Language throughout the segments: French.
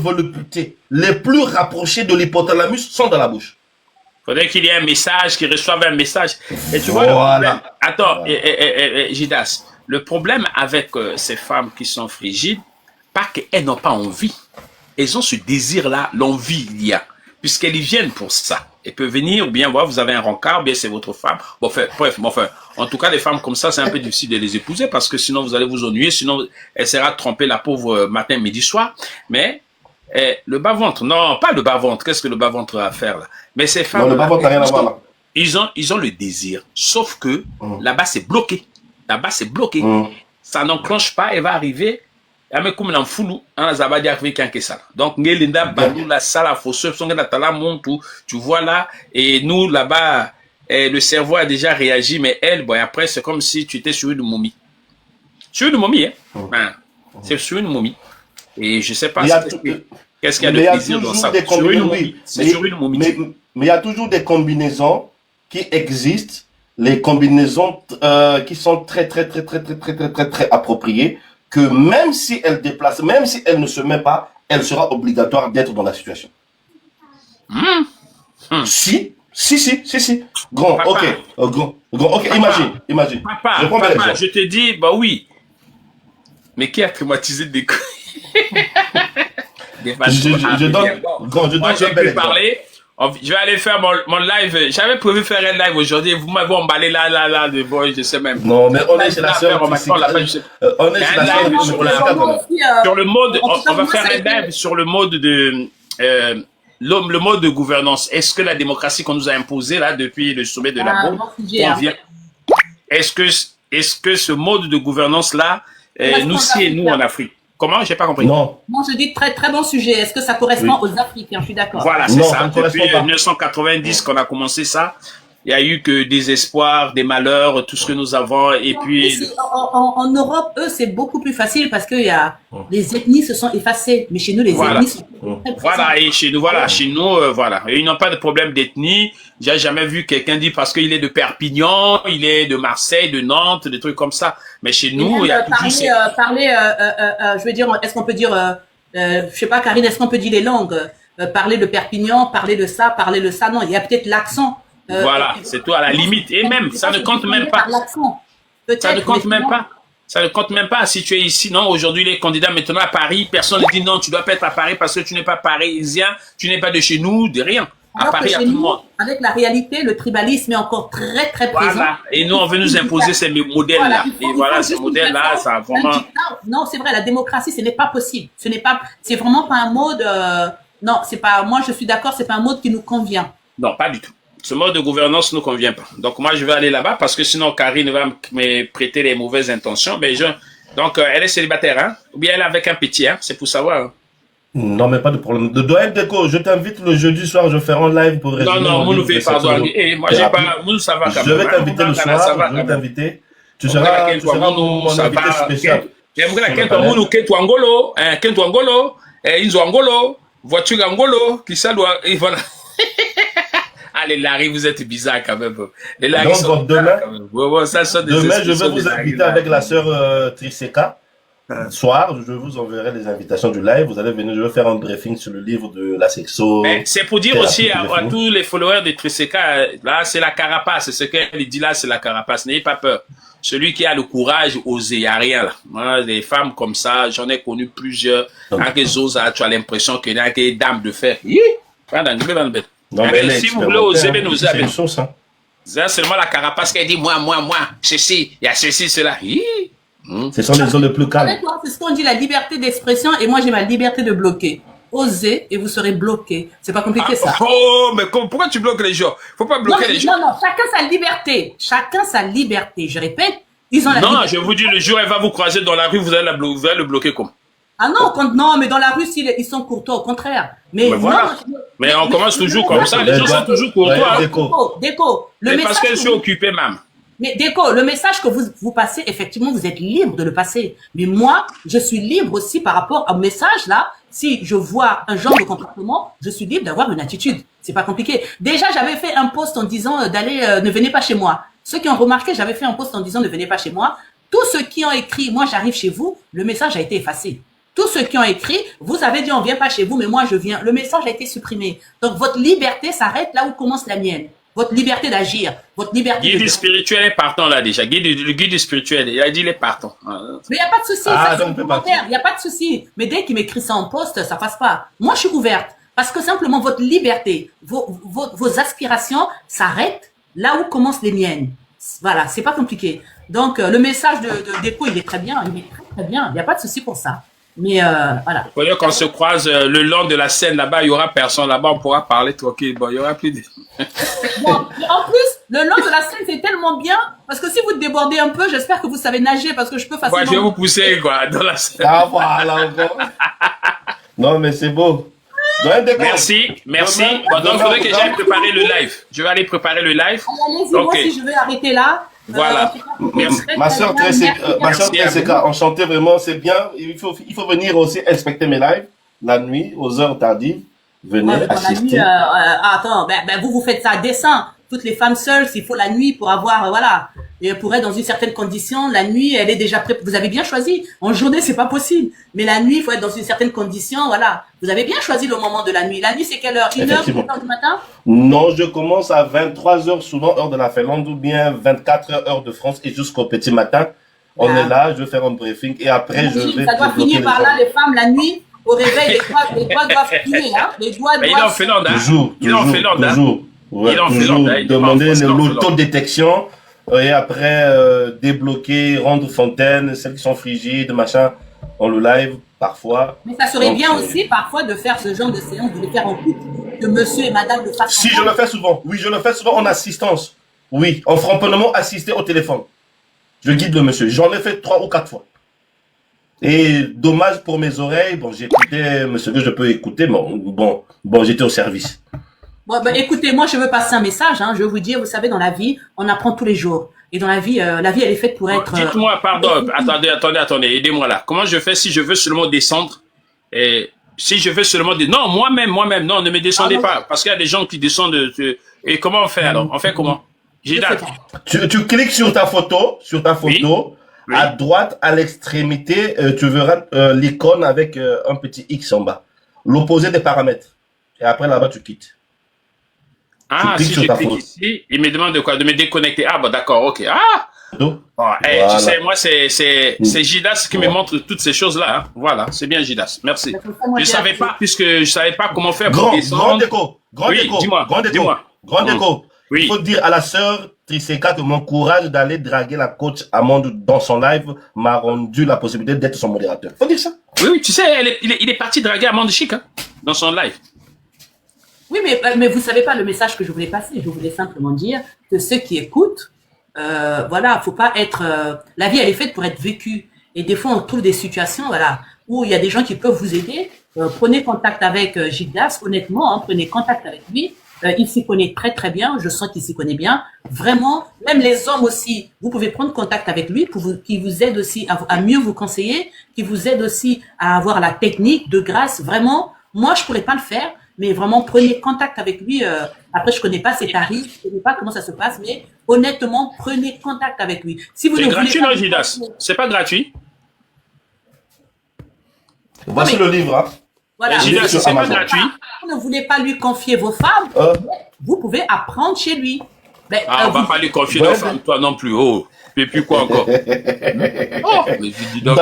volupté les plus rapprochés de l'hypothalamus sont dans la bouche. Faudrait qu'il y ait un message, qu'il reçoive un message. Et tu vois le problème. Attends, Gidas, le problème avec ces femmes qui sont frigides, pas qu'elles n'ont pas envie. Elles ont ce désir-là, l'envie il y a, puisqu'elles y viennent pour ça. Elles peuvent venir, ou bien voir, vous avez un rencard, ou bien c'est votre femme. Bon, enfin, bref, en tout cas, des femmes comme ça, c'est un peu difficile de les épouser, parce que sinon vous allez vous ennuyer, sinon elle sera trompée la pauvre matin, midi, soir. Mais le bas-ventre, non, pas le bas-ventre, qu'est-ce que le bas-ventre a à faire là? Mais ces femmes, non, le bas-ventre n'a rien à voir là. Ils ont le désir, sauf que là-bas c'est bloqué. Là-bas c'est bloqué. Ça n'enclenche pas, elle va arriver. Comme dans foulou, hein, ça va dire avec ça. Donc, Ngelinda, Bandou, la salle à fausseur, tu vois là, et nous là-bas, le cerveau a déjà réagi, mais elle, bon, après, c'est comme si tu étais sur une momie. Sur une momie, hein. C'est sur une momie. Et je sais pas qu'est-ce qu'il y a de plaisir dans ça. Sur une momie. C'est sur une momie. Mais il y a toujours des combinaisons qui existent, les combinaisons qui sont très appropriées, que même si elle déplace, même si elle ne se met pas, elle sera obligatoire d'être dans la situation. Si. Grand, papa. Ok, imagine. Papa, je te dis, bah oui. Mais qui a traumatisé des couilles? Je donne j'ai pu parler. Je vais aller faire mon live. J'avais prévu faire un live aujourd'hui. Vous m'avez emballé là, de boy, je sais même. Non, mais on est chez la sœur. On est chez la sœur sur le mode. On va faire un live sur le mode de le mode de gouvernance. Est-ce que la démocratie qu'on nous a imposée là depuis le sommet de la bombe convient? Est-ce que ce mode de gouvernance là nous sied nous en Afrique? Comment? J'ai pas compris. Non, je dis très bon sujet. Est-ce que ça correspond aux Africains? Je suis d'accord. Voilà, c'est ça. Depuis 1990 qu'on a commencé ça, il y a eu que des espoirs, des malheurs, tout ce que nous avons. Et puis en Europe, eux, c'est beaucoup plus facile parce que les ethnies se sont effacées. Mais chez nous, les ethnies sont très voilà. Et chez nous, voilà. Et ils n'ont pas de problème d'ethnie. J'ai jamais vu quelqu'un dire parce qu'il est de Perpignan, il est de Marseille, de Nantes, des trucs comme ça. Mais chez nous, il y a toujours je veux dire, est-ce qu'on peut dire, je sais pas, Karine, est-ce qu'on peut dire les langues? Parler de Perpignan, parler de ça, non. Il y a peut-être l'accent. Voilà, c'est tout à la limite. Et même, ça ne compte même pas. Ça ne compte même pas. Ça ne compte même pas si tu es ici. Non, aujourd'hui, les candidats maintenant à Paris, personne ne dit non, tu dois pas être à Paris parce que tu n'es pas parisien, tu n'es pas de chez nous, de rien. À Paris, à tout le monde. Avec la réalité, le tribalisme est encore très présent. Voilà. Et nous, on veut nous imposer ces modèles-là. Et voilà, ces modèles-là, ça a vraiment... Non, c'est vrai, la démocratie, ce n'est pas possible. C'est vraiment pas un mode, non, c'est pas, moi je suis d'accord, c'est pas un mode qui nous convient. Non, pas du tout. Ce mode de gouvernance ne nous convient pas. Donc, moi, je vais aller là-bas parce que sinon, Karine va me prêter les mauvaises intentions. Mais donc, elle est célibataire, hein? Ou bien elle est avec un petit, hein? C'est pour savoir. Hein? Non, mais pas de problème. De Doyen Déco, je t'invite le jeudi soir, je ferai un live pour résumer. Non, vous nous faites pardon. Moi, j'ai pas, nous, ça va quand même. Je vais t'inviter le soir, je vais t'inviter. Tu seras mon invité spécial. Kento Angolo, Inzo Angolo, voiture Angolo, qui ça doit, et voilà. Ah, les Larry, vous êtes bizarres quand même. Les Larry donc, demain, demain, je vais vous inviter avec la sœur Triseka. Soir, je vous enverrai les invitations du live. Vous allez venir, je vais faire un briefing sur le livre de la sexo. C'est pour dire aussi à tous les followers de Triseka, là, c'est la carapace. Ce qu'elle dit là, c'est la carapace. N'ayez pas peur. Celui qui a le courage, oser, il n'y a rien là. Moi, des femmes comme ça, j'en ai connu plusieurs. Quand elles osent, tu as l'impression qu'il y a des dames de fer. Non, mais si vous voulez oser, nous c'est une chose, hein. C'est seulement la carapace qui dit moi, ceci, il y a ceci, cela. Ce sont les zones les plus calmes. C'est ce qu'on dit, la liberté d'expression, et moi j'ai ma liberté de bloquer. Osez et vous serez bloqué. C'est pas compliqué ça. Oh, mais pourquoi tu bloques les gens? Faut pas bloquer les gens. Non, chacun sa liberté. Chacun sa liberté. Je répète, ils ont la liberté. Non, je vous dis, le jour elle va vous croiser dans la rue, vous allez le bloquer comme. Ah non, mais dans la rue, ils sont courtois, au contraire. Mais voilà. Mais on commence toujours comme ça, les gens sont toujours courtois. Déco. Mais parce que je suis occupé, même. Mais Déco, le message que vous passez, effectivement, vous êtes libre de le passer. Mais moi, je suis libre aussi par rapport au message là. Si je vois un genre de comportement, je suis libre d'avoir une attitude. C'est pas compliqué. Déjà, j'avais fait un post en disant ne venez pas chez moi. Ceux qui ont remarqué, j'avais fait un post en disant ne venez pas chez moi. Tous ceux qui ont écrit moi j'arrive chez vous, le message a été effacé. Tous ceux qui ont écrit, vous avez dit on vient pas chez vous, mais moi je viens. Le message a été supprimé. Donc votre liberté s'arrête là où commence la mienne. Votre liberté d'agir, votre liberté Guide spirituel est partant là déjà. Le guide spirituel, il a dit il est partant. Mais il n'y a pas de souci, ça c'est un commentaire, il n'y a pas de souci. Mais dès qu'il m'écrit ça en poste, ça passe pas. Moi je suis ouverte. Parce que simplement votre liberté, vos aspirations s'arrêtent là où commencent les miennes. Voilà, c'est pas compliqué. Donc le message d'écho, il est très bien, il est très bien. Il n'y a pas de souci pour ça. Mais voilà. Voyons qu'on se croise le long de la scène là-bas, il y aura personne là-bas, on pourra parler tranquille. Bon, il y aura plus de... Bon, en plus, le long de la scène, c'est tellement bien, parce que si vous débordez un peu, j'espère que vous savez nager, parce que je peux facilement... Ouais, je vais vous pousser, quoi, dans la scène. Ah, voilà, encore. Non, mais c'est beau. Merci. Bon, donc, il faudrait que j'aille préparer le live. Je vais aller préparer le live. Allez-y, moi aussi, je vais arrêter là. Voilà. Merci. Ma soeur Treseka, enchantée vraiment, c'est bien. Il faut venir aussi inspecter mes lives la nuit, aux heures tardives. Venez assister. Attends, vous faites ça à dessein. Toutes les femmes seules, s'il faut la nuit pour avoir, voilà. Et pour être dans une certaine condition, la nuit, elle est déjà prête. Vous avez bien choisi. En journée, c'est pas possible. Mais la nuit, il faut être dans une certaine condition, voilà. Vous avez bien choisi le moment de la nuit. La nuit, c'est quelle heure? 1h, 2h du matin? Non, je commence à 23h, souvent heure de la Finlande, ou bien 24h, heure de France, et jusqu'au petit matin. On est là, je vais faire un briefing, et après, je vais... Ça doit finir par là, les femmes, la nuit. Au réveil, les doigts doivent plier, hein. Les doigts doivent... Il est en Finlande, hein. Toujours. Ouais, toujours demander l'autodétection et après débloquer, rendre fontaine, celles qui sont frigides, machin, on le live parfois. Mais ça serait bien aussi parfois de faire ce genre de séance, de le faire en couple, de monsieur et madame de façon... Si, je le fais souvent. Oui, je le fais souvent en assistance. Oui, en francophone assisté au téléphone. Je guide le monsieur. J'en ai fait 3 ou 4 fois. Et dommage pour mes oreilles. Bon, j'écoutais ce que je peux écouter, mais bon, j'étais au service. Bon, écoutez, moi, je veux passer un message, hein. Je veux vous dire, vous savez, dans la vie, on apprend tous les jours. Et dans la vie, elle est faite pour être... Dites-moi, pardon, attendez, aidez-moi là. Comment je fais si je veux seulement descendre et si je veux seulement... Non, moi-même, non, ne me descendez pas. Parce qu'il y a des gens qui descendent... Et comment on fait alors? On fait comment? Tu cliques sur ta photo, oui. À droite, à l'extrémité, tu verras l'icône avec un petit X en bas. L'opposé des paramètres. Et après, là-bas, tu quittes. Ah, si je clique ici, il me demande de quoi? De me déconnecter. Ah, bon, d'accord, ok. Ah! Voilà. Tu sais, moi, c'est Jidas qui me montre toutes ces choses-là. Hein. Voilà, c'est bien Jidas. Merci. Je savais pas, puisque je savais pas comment faire pour descendre. Grand déco. Il faut dire à la sœur Triseka que mon courage d'aller draguer la coach Amande dans son live m'a rendu la possibilité d'être son modérateur. Faut dire ça. Oui, tu sais, il est parti draguer Amande Chic, hein, dans son live. Oui, mais vous savez pas le message que je voulais passer. Je voulais simplement dire que ceux qui écoutent, voilà, faut pas être... la vie, elle est faite pour être vécue. Et des fois, on trouve des situations, voilà, où il y a des gens qui peuvent vous aider. Prenez contact avec Gildas, honnêtement, hein, prenez contact avec lui. Il s'y connaît très très bien. Je sens qu'il s'y connaît bien. Vraiment, même les hommes aussi, vous pouvez prendre contact avec lui qui vous aide aussi à mieux vous conseiller, qui vous aide aussi à avoir la technique de grâce. Vraiment, moi, je pourrais pas le faire. Mais vraiment, prenez contact avec lui. Après, je connais pas ses tarifs, je connais pas comment ça se passe, mais honnêtement, prenez contact avec lui. Si vous c'est gratuit, non, Jidas? C'est pas gratuit? Voici le livre. Hein. Voilà. Jidas, c'est pas gratuit. Vous ne voulez pas lui confier vos femmes, vous pouvez apprendre chez lui. Mais, on va pas lui confier nos femmes, toi non plus. Oh, et puis quoi encore? Oh, mais dis donc.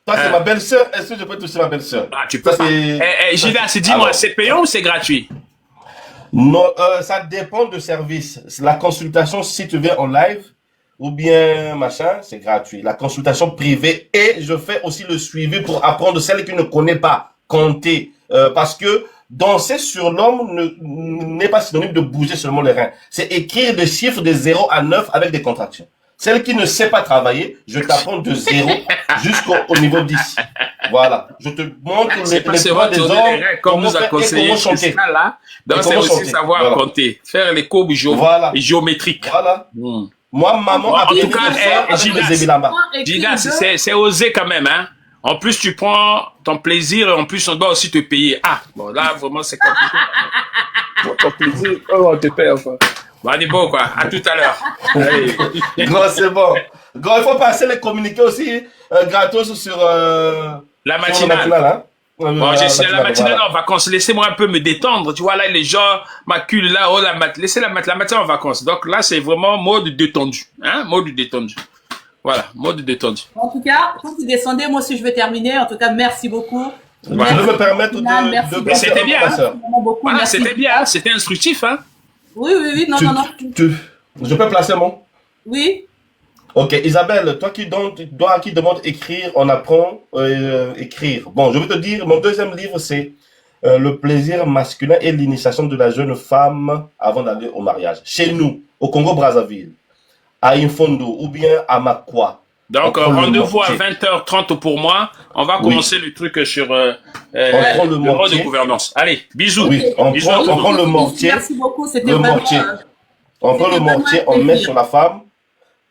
Toi, c'est ma belle-sœur. Est-ce que je peux toucher ma belle-sœur? Ah, tu peux pas. Jidas, dis-moi, c'est payant ou c'est gratuit? Non, ça dépend du service. La consultation, si tu viens en live, ou bien machin, c'est gratuit. La consultation privée, et je fais aussi le suivi pour apprendre celle qui ne connaît pas compter. Parce que danser sur l'homme n'est pas synonyme de bouger seulement les reins. C'est écrire des chiffres de 0 à 9 avec des contractions. Celle qui ne sait pas travailler, je t'apprends de 0 jusqu'au niveau 10. Voilà. Je te montre les poids des hommes, comme nous a conseillé chanter. Donc c'est aussi savoir compter, faire les courbes géométriques. Voilà. Moi, maman a en tout cas, Jidas, c'est osé quand même, hein. En plus, tu prends ton plaisir et en plus, on doit aussi te payer. Ah, bon, là, vraiment, c'est compliqué. Pour ton plaisir, on te paye, enfin. Bon, on est bon, quoi. À tout à l'heure. Gros, c'est bon. Gros, il faut passer les communiqués aussi gratos sur La C'est la matinale. matinale, hein? Bon, La j'ai la matinale voilà. en vacances. Laissez-moi un peu me détendre. Tu vois, là, les gens m'acculent là. Oh, laissez la matinale en vacances. Donc là, c'est vraiment mode détendu. Hein? Mode détendu. Voilà, mode détendu. En tout cas, quand vous descendez, moi aussi je vais terminer. En tout cas, merci beaucoup. Tu veux me permettre Merci de Mais c'était bien, hein? beaucoup. Voilà, Merci. c'était bien. Hein? C'était instructif, hein? Oui, non. Je peux placer mon? Oui. Ok, Isabelle, toi qui demande écrire, on apprend écrire. Bon, je vais te dire, mon deuxième livre, c'est Le plaisir masculin et l'initiation de la jeune femme avant d'aller au mariage. Chez nous, au Congo-Brazzaville, à Infondo ou bien à Makwa. Donc, rendez-vous à 20h30 pour moi. On va commencer le truc sur le rôle de gouvernance. Allez, bisous. Oui, on prend le mortier. Merci beaucoup, c'était Le vraiment... mortier. On prend le mortier, on met sur la femme,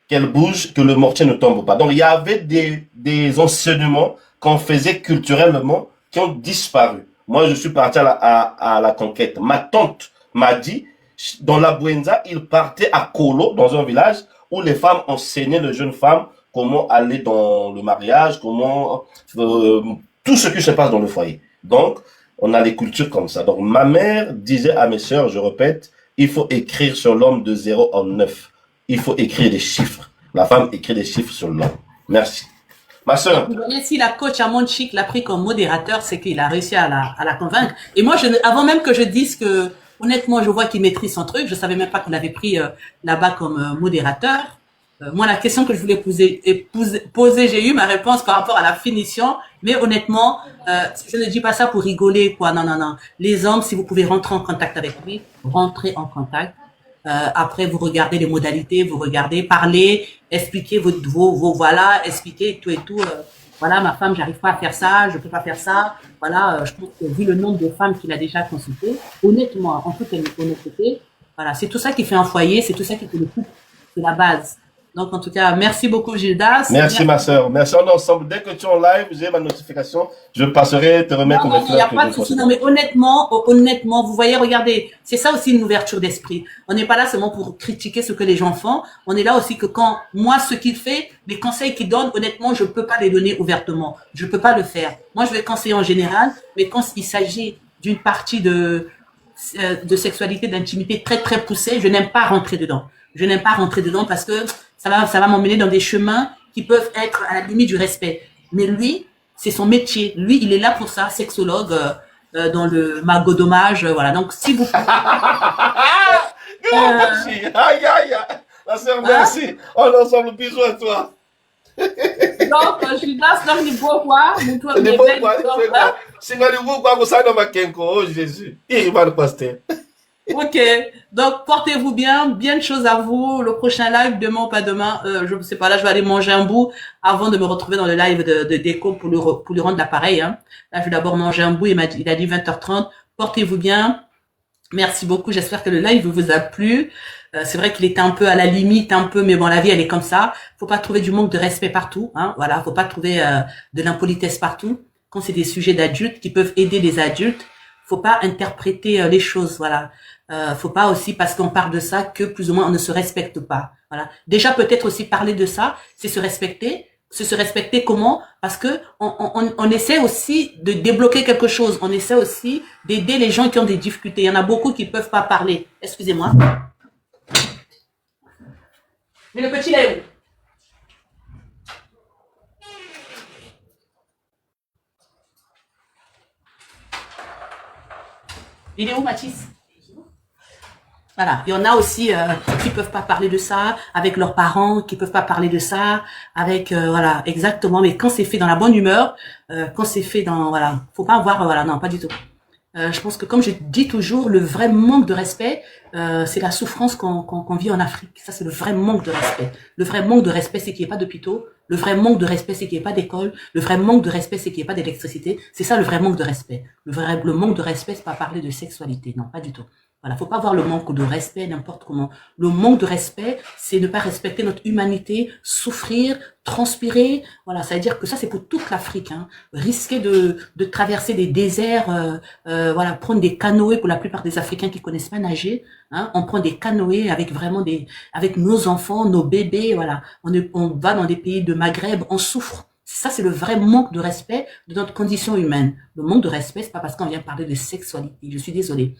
qu'elle bouge, que le mortier ne tombe pas. Donc, il y avait des enseignements qu'on faisait culturellement qui ont disparu. Moi, je suis parti à la conquête. Ma tante m'a dit, dans la Bouenza, il partait à Kolo, dans un village, où les femmes enseignaient les jeunes femmes comment aller dans le mariage, comment tout ce qui se passe dans le foyer. Donc, on a les cultures comme ça. Donc, ma mère disait à mes sœurs, je répète, il faut écrire sur l'homme de 0 en 9. Il faut écrire des chiffres. La femme écrit des chiffres sur l'homme. Merci. Ma sœur. Vous voyez, si la coach Amon Chic l'a pris comme modérateur, c'est qu'il a réussi à la convaincre. Et moi, avant même que je dise que, honnêtement, je vois qu'il maîtrise son truc, je savais même pas qu'il avait pris là-bas comme modérateur. Moi, la question que je voulais poser, j'ai eu ma réponse par rapport à la finition. Mais honnêtement, je ne dis pas ça pour rigoler, quoi. Non. Les hommes, si vous pouvez rentrer en contact avec lui, rentrez en contact. Après, vous regardez les modalités, vous regardez, parlez, expliquez vos voilà, expliquez tout et tout. Voilà, ma femme, j'arrive pas à faire ça, je peux pas faire ça. Voilà, je pense que vu le nombre de femmes qu'il a déjà consultées, honnêtement, en toute honnêteté, voilà, c'est tout ça qui fait un foyer, c'est tout ça qui fait le couple, c'est la base. Donc, en tout cas, merci beaucoup, Gildas. Merci, ma sœur. Merci, on est ensemble. Dès que tu es en live, j'ai ma notification. Je passerai te remettre Non, il n'y a pas de souci. Non, mais honnêtement, vous voyez, regardez, c'est ça aussi une ouverture d'esprit. On n'est pas là seulement pour critiquer ce que les gens font. On est là aussi que quand moi, ce qu'il fait, les conseils qu'il donne, honnêtement, je peux pas les donner ouvertement. Je peux pas le faire. Moi, je vais conseiller en général, mais quand il s'agit d'une partie de sexualité, d'intimité très, très poussée, je n'aime pas rentrer dedans. Je n'aime pas rentrer dedans parce que ça va m'emmener dans des chemins qui peuvent être à la limite du respect. Mais lui, c'est son métier. Lui, il est là pour ça, sexologue dans le magodomage. Voilà. Donc, si vous... Merci. Aïe. La sœur, merci. On est ensemble. Bisous à toi. Donc, je suis là, c'est le beau quoi. C'est le beau quoi. Vous savez, oh Jésus. Il va le pasteur. Ok, donc portez-vous bien, bien de choses à vous. Le prochain live, demain ou pas demain, je ne sais pas, là je vais aller manger un bout avant de me retrouver dans le live de déco pour lui rendre l'appareil. Hein. Là je vais d'abord manger un bout, il a dit 20h30. Portez-vous bien, merci beaucoup, j'espère que le live vous a plu. C'est vrai qu'il était un peu à la limite, mais bon, la vie elle est comme ça. Faut pas trouver du manque de respect partout, hein. Voilà, faut pas trouver de l'impolitesse partout. Quand c'est des sujets d'adultes qui peuvent aider les adultes, faut pas interpréter les choses, voilà. Faut pas aussi, parce qu'on parle de ça, que plus ou moins on ne se respecte pas. Voilà. Déjà peut-être aussi parler de ça, c'est se respecter. Se respecter comment? Parce que on essaie aussi de débloquer quelque chose. On essaie aussi d'aider les gens qui ont des difficultés. Il y en a beaucoup qui peuvent pas parler. Excusez-moi. Mais le petit là est où? Il est où, Mathis? Voilà, il y en a aussi qui peuvent pas parler de ça avec leurs parents, qui peuvent pas parler de ça avec voilà, exactement. Mais quand c'est fait dans la bonne humeur, quand c'est fait dans voilà, faut pas avoir voilà, non, pas du tout. Je pense que comme je dis toujours, le vrai manque de respect, c'est la souffrance qu'on vit en Afrique. Ça, c'est le vrai manque de respect. Le vrai manque de respect, c'est qu'il n'y ait pas d'hôpitaux. Le vrai manque de respect, c'est qu'il n'y ait pas d'école. Le vrai manque de respect, c'est qu'il n'y ait pas d'électricité. C'est ça le vrai manque de respect. Le manque de respect, c'est pas parler de sexualité. Non, pas du tout. Voilà, faut pas avoir le manque de respect n'importe comment. Le manque de respect, c'est ne pas respecter notre humanité, souffrir, transpirer. Voilà, ça veut dire que ça c'est pour toute l'Afrique. Hein. Risquer de traverser des déserts, voilà, prendre des canoës pour la plupart des Africains qui connaissent pas nager. Hein, on prend des canoës avec vraiment avec nos enfants, nos bébés. Voilà, on va dans des pays de Maghreb, on souffre. Ça, c'est le vrai manque de respect de notre condition humaine. Le manque de respect, c'est pas parce qu'on vient parler de sexualité. Je suis désolée.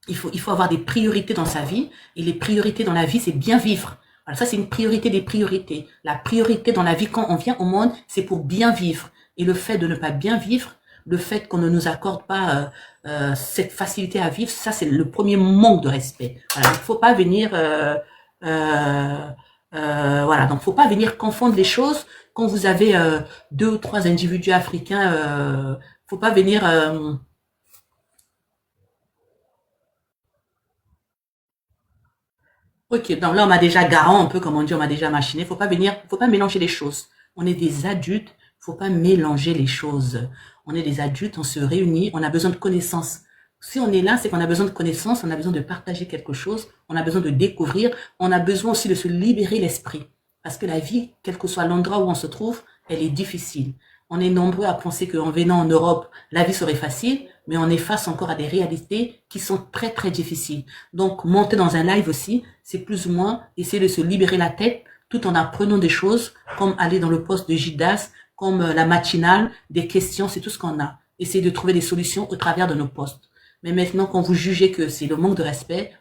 Il faut avoir des priorités dans sa vie. Et les priorités dans la vie, c'est bien vivre. Voilà, ça, c'est une priorité des priorités. La priorité dans la vie, quand on vient au monde, c'est pour bien vivre. Et le fait de ne pas bien vivre, le fait qu'on ne nous accorde pas cette facilité à vivre, ça, c'est le premier manque de respect. Voilà, il faut pas venir... voilà, donc faut pas venir confondre les choses. Quand vous avez 2 ou 3 individus africains, faut pas venir... Ok, donc là on m'a déjà garant un peu, comme on dit, on m'a déjà machiné. Faut pas mélanger les choses. On est des adultes, faut pas mélanger les choses. On est des adultes, on se réunit, on a besoin de connaissances. Si on est là, c'est qu'on a besoin de connaissances, on a besoin de partager quelque chose, on a besoin de découvrir, on a besoin aussi de se libérer l'esprit. Parce que la vie, quel que soit l'endroit où on se trouve, elle est difficile. On est nombreux à penser qu'en venant en Europe, la vie serait facile, mais on est face encore à des réalités qui sont très très difficiles. Donc monter dans un live aussi, c'est plus ou moins essayer de se libérer la tête tout en apprenant des choses, comme aller dans le poste de Gildas, comme la matinale, des questions, c'est tout ce qu'on a. Essayer de trouver des solutions au travers de nos postes. Mais maintenant, quand vous jugez que c'est le manque de respect,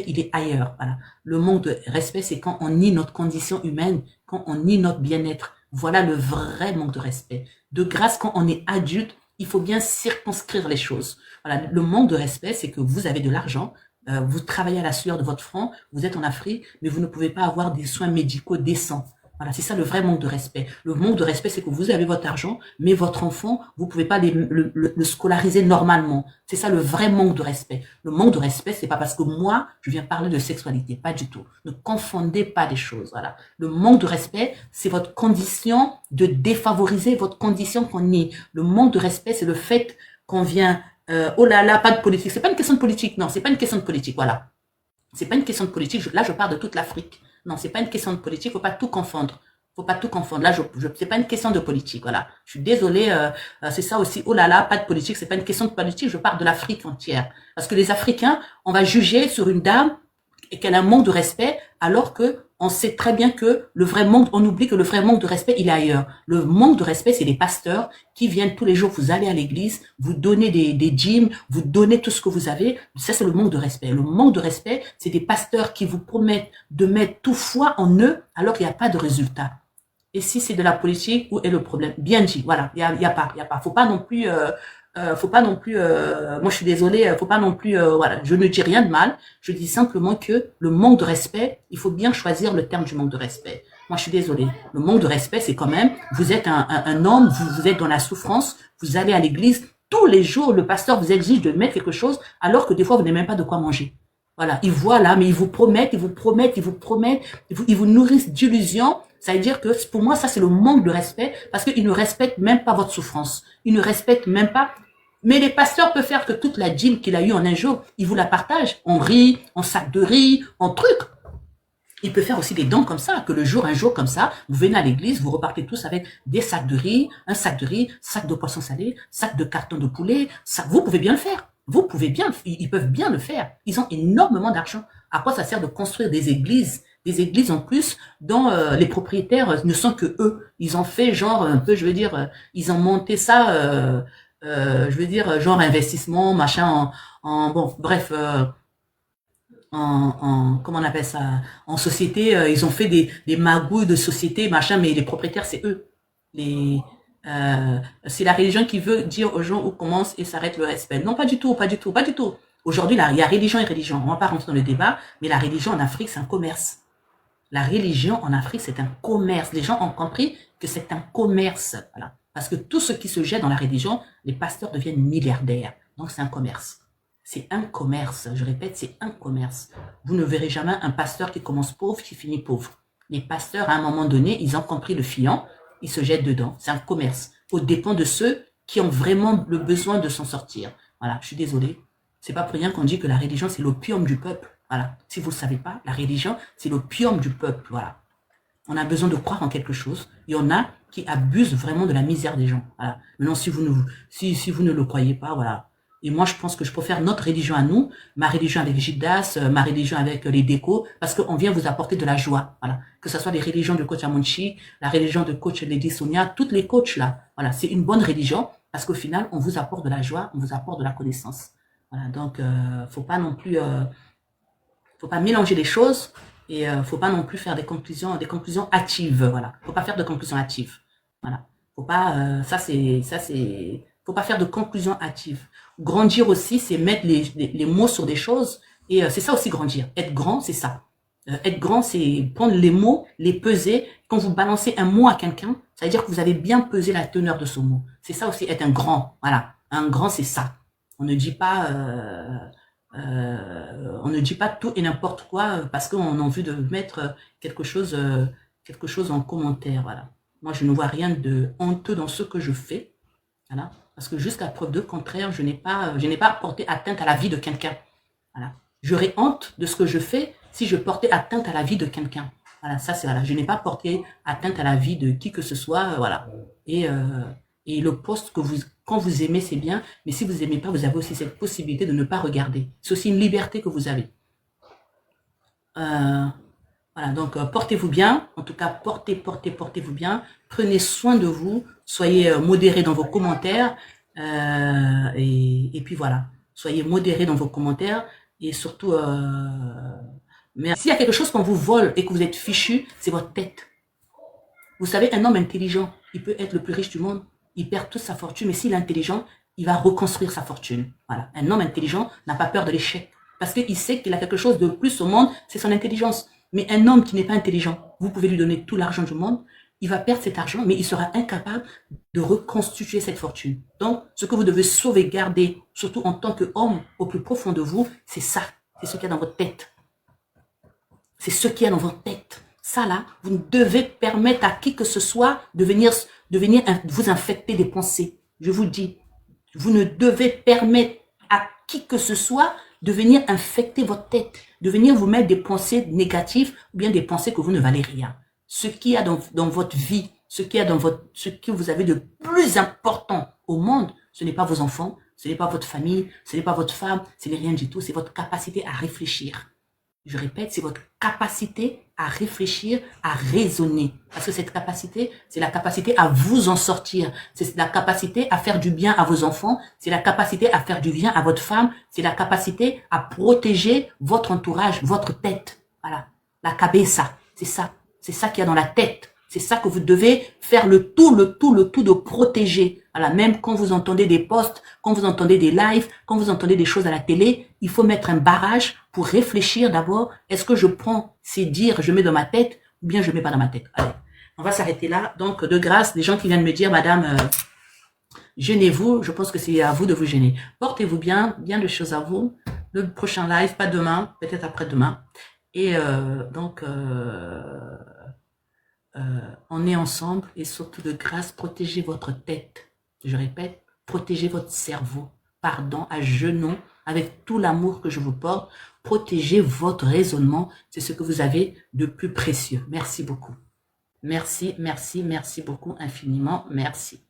il est ailleurs. Voilà. Le manque de respect, c'est quand on nie notre condition humaine, quand on nie notre bien-être. Voilà le vrai manque de respect. De grâce, quand on est adulte, il faut bien circonscrire les choses. Voilà. Le manque de respect, c'est que vous avez de l'argent, vous travaillez à la sueur de votre front, vous êtes en Afrique, mais vous ne pouvez pas avoir des soins médicaux décents. Voilà, c'est ça le vrai manque de respect. Le manque de respect, c'est que vous avez votre argent, mais votre enfant, vous pouvez pas le scolariser normalement. C'est ça le vrai manque de respect. Le manque de respect, c'est pas parce que moi, je viens parler de sexualité, pas du tout. Ne confondez pas les choses. Voilà. Le manque de respect, c'est votre condition de défavoriser votre condition qu'on nie. Le manque de respect, c'est le fait qu'on vient, oh là là, pas de politique. C'est pas une question de politique, non, c'est pas une question de politique, voilà. C'est pas une question de politique. Là, je parle de toute l'Afrique. Non, c'est pas une question de politique. Faut pas tout confondre. Faut pas tout confondre. Là, c'est pas une question de politique. Voilà. Je suis désolée. C'est ça aussi. Oh là là, pas de politique. C'est pas une question de politique. Je parle de l'Afrique entière. Parce que les Africains, on va juger sur une dame et qu'elle a un manque de respect, alors que on sait très bien que on oublie que le vrai manque de respect, il est ailleurs. Le manque de respect, c'est les pasteurs qui viennent tous les jours vous aller à l'église, vous donner des dîmes, vous donner tout ce que vous avez. Ça, c'est le manque de respect. Le manque de respect, c'est des pasteurs qui vous promettent de mettre tout foi en eux, alors qu'il n'y a pas de résultat. Et si c'est de la politique, où est le problème? Bien dit, voilà, il y a pas. Faut pas non plus, moi je suis désolée, faut pas non plus, voilà, je ne dis rien de mal, je dis simplement que le manque de respect, il faut bien choisir le terme du manque de respect. Moi je suis désolée, le manque de respect, c'est quand même, vous êtes un homme, vous êtes dans la souffrance, vous allez à l'église, tous les jours, le pasteur vous exige de mettre quelque chose, alors que des fois vous n'avez même pas de quoi manger. Voilà, ils voient là, mais ils vous promettent, ils vous nourrissent d'illusions. Ça veut dire que pour moi, ça c'est le manque de respect, parce qu'ils ne respectent même pas votre souffrance. Ils ne respectent même pas. Mais les pasteurs peuvent faire que toute la dîme qu'il a eue en un jour, ils vous la partagent en riz, en sac de riz, en truc. Il peut faire aussi des dons comme ça, que un jour comme ça, vous venez à l'église, vous repartez tous avec des sacs de riz, un sac de riz, sac de poisson salé, sac de carton de poulet. Ça, vous pouvez bien le faire. Vous pouvez bien, ils peuvent bien le faire. Ils ont énormément d'argent. À quoi ça sert de construire des églises en plus dont les propriétaires ne sont que eux. Ils ont fait genre un peu, je veux dire, ils ont monté ça, je veux dire, genre investissement, machin, bon, bref, comment on appelle ça, en société, ils ont fait des magouilles de société, machin, mais les propriétaires, c'est eux. C'est la religion qui veut dire aux gens où commence et s'arrête le respect. Non, pas du tout. Aujourd'hui, il y a religion et religion. On va pas rentrer dans le débat, mais la religion en Afrique, c'est un commerce. La religion en Afrique, c'est un commerce. Les gens ont compris que c'est un commerce. Voilà. Parce que tout ce qui se jette dans la religion, les pasteurs deviennent milliardaires. Donc, c'est un commerce. C'est un commerce. Je répète, c'est un commerce. Vous ne verrez jamais un pasteur qui commence pauvre, qui finit pauvre. Les pasteurs, à un moment donné, ils ont compris le filon. Ils se jettent dedans. C'est un commerce. Au dépend de ceux qui ont vraiment le besoin de s'en sortir. Voilà, je suis désolée. C'est pas pour rien qu'on dit que la religion, c'est l'opium du peuple. Voilà. Si vous ne le savez pas, la religion, c'est l'opium du peuple. Voilà. On a besoin de croire en quelque chose. Il y en a qui abusent vraiment de la misère des gens. Voilà. Maintenant, si vous ne le croyez pas, voilà. Et moi, je pense que je préfère notre religion à nous, ma religion avec Gildas, ma religion avec les décos, parce qu'on vient vous apporter de la joie. Voilà. Que ce soit les religions de coach Amonchi, la religion de coach Lady Sonia, toutes les coachs là. Voilà. C'est une bonne religion, parce qu'au final, on vous apporte de la joie, on vous apporte de la connaissance. Voilà. Donc, faut pas non plus, faut pas mélanger les choses, et faut pas non plus faire des conclusions hâtives. Voilà. Faut pas faire de conclusions hâtives. Voilà. Faut pas, faut pas faire de conclusions hâtives. Grandir aussi, c'est mettre les mots sur des choses. Et c'est ça aussi grandir. Être grand, c'est ça. Être grand, c'est prendre les mots, les peser. Quand vous balancez un mot à quelqu'un, ça veut dire que vous avez bien pesé la teneur de ce mot. C'est ça aussi, être un grand. Voilà. Un grand, c'est ça. On ne dit pas, tout et n'importe quoi parce qu'on a envie de mettre quelque chose en commentaire. Voilà. Moi, je ne vois rien de honteux dans ce que je fais. Voilà. Parce que jusqu'à preuve de contraire, je n'ai pas porté atteinte à la vie de quelqu'un. Voilà. J'aurais honte de ce que je fais si je portais atteinte à la vie de quelqu'un. Voilà, ça c'est voilà. Je n'ai pas porté atteinte à la vie de qui que ce soit. Voilà. Et le poste quand vous aimez, c'est bien. Mais si vous aimez pas, vous avez aussi cette possibilité de ne pas regarder. C'est aussi une liberté que vous avez. Voilà, donc portez-vous bien, en tout cas portez-vous bien, prenez soin de vous, soyez modérés dans vos commentaires, et puis voilà, soyez modérés dans vos commentaires, et surtout, mais s'il y a quelque chose qu'on vous vole et que vous êtes fichu, c'est votre tête. Vous savez, un homme intelligent, il peut être le plus riche du monde, il perd toute sa fortune, mais s'il est intelligent, il va reconstruire sa fortune. Voilà, un homme intelligent n'a pas peur de l'échec, parce qu'il sait qu'il a quelque chose de plus au monde, c'est son intelligence. Mais un homme qui n'est pas intelligent, vous pouvez lui donner tout l'argent du monde, il va perdre cet argent, mais il sera incapable de reconstituer cette fortune. Donc, ce que vous devez sauvegarder, surtout en tant qu'homme, au plus profond de vous, c'est ça. C'est ce qu'il y a dans votre tête. C'est ce qu'il y a dans votre tête. Ça là, vous ne devez permettre à qui que ce soit de venir vous infecter des pensées. Je vous le dis, vous ne devez permettre à qui que ce soit de venir infecter votre tête, de venir vous mettre des pensées négatives ou bien des pensées que vous ne valez rien. Ce qu'il y a dans votre vie, ce que vous avez de plus important au monde, ce n'est pas vos enfants, ce n'est pas votre famille, ce n'est pas votre femme, ce n'est rien du tout, c'est votre capacité à réfléchir. Je répète, c'est votre capacité à réfléchir, à raisonner. Parce que cette capacité, c'est la capacité à vous en sortir. C'est la capacité à faire du bien à vos enfants. C'est la capacité à faire du bien à votre femme. C'est la capacité à protéger votre entourage, votre tête. Voilà. La cabeza. C'est ça. C'est ça qu'il y a dans la tête. C'est ça que vous devez faire le tout de protéger. Voilà, même quand vous entendez des posts, quand vous entendez des lives, quand vous entendez des choses à la télé, il faut mettre un barrage pour réfléchir d'abord. Est-ce que je prends ces dires, je mets dans ma tête, ou bien je mets pas dans ma tête? Allez, on va s'arrêter là. Donc, de grâce, les gens qui viennent me dire, madame, gênez-vous, je pense que c'est à vous de vous gêner. Portez-vous bien, bien de choses à vous. Le prochain live, pas demain, peut-être après-demain. Et on est ensemble et surtout de grâce, protégez votre tête. Je répète, protégez votre cerveau. Pardon, à genoux, avec tout l'amour que je vous porte. Protégez votre raisonnement. C'est ce que vous avez de plus précieux. Merci beaucoup. Merci beaucoup infiniment. Merci.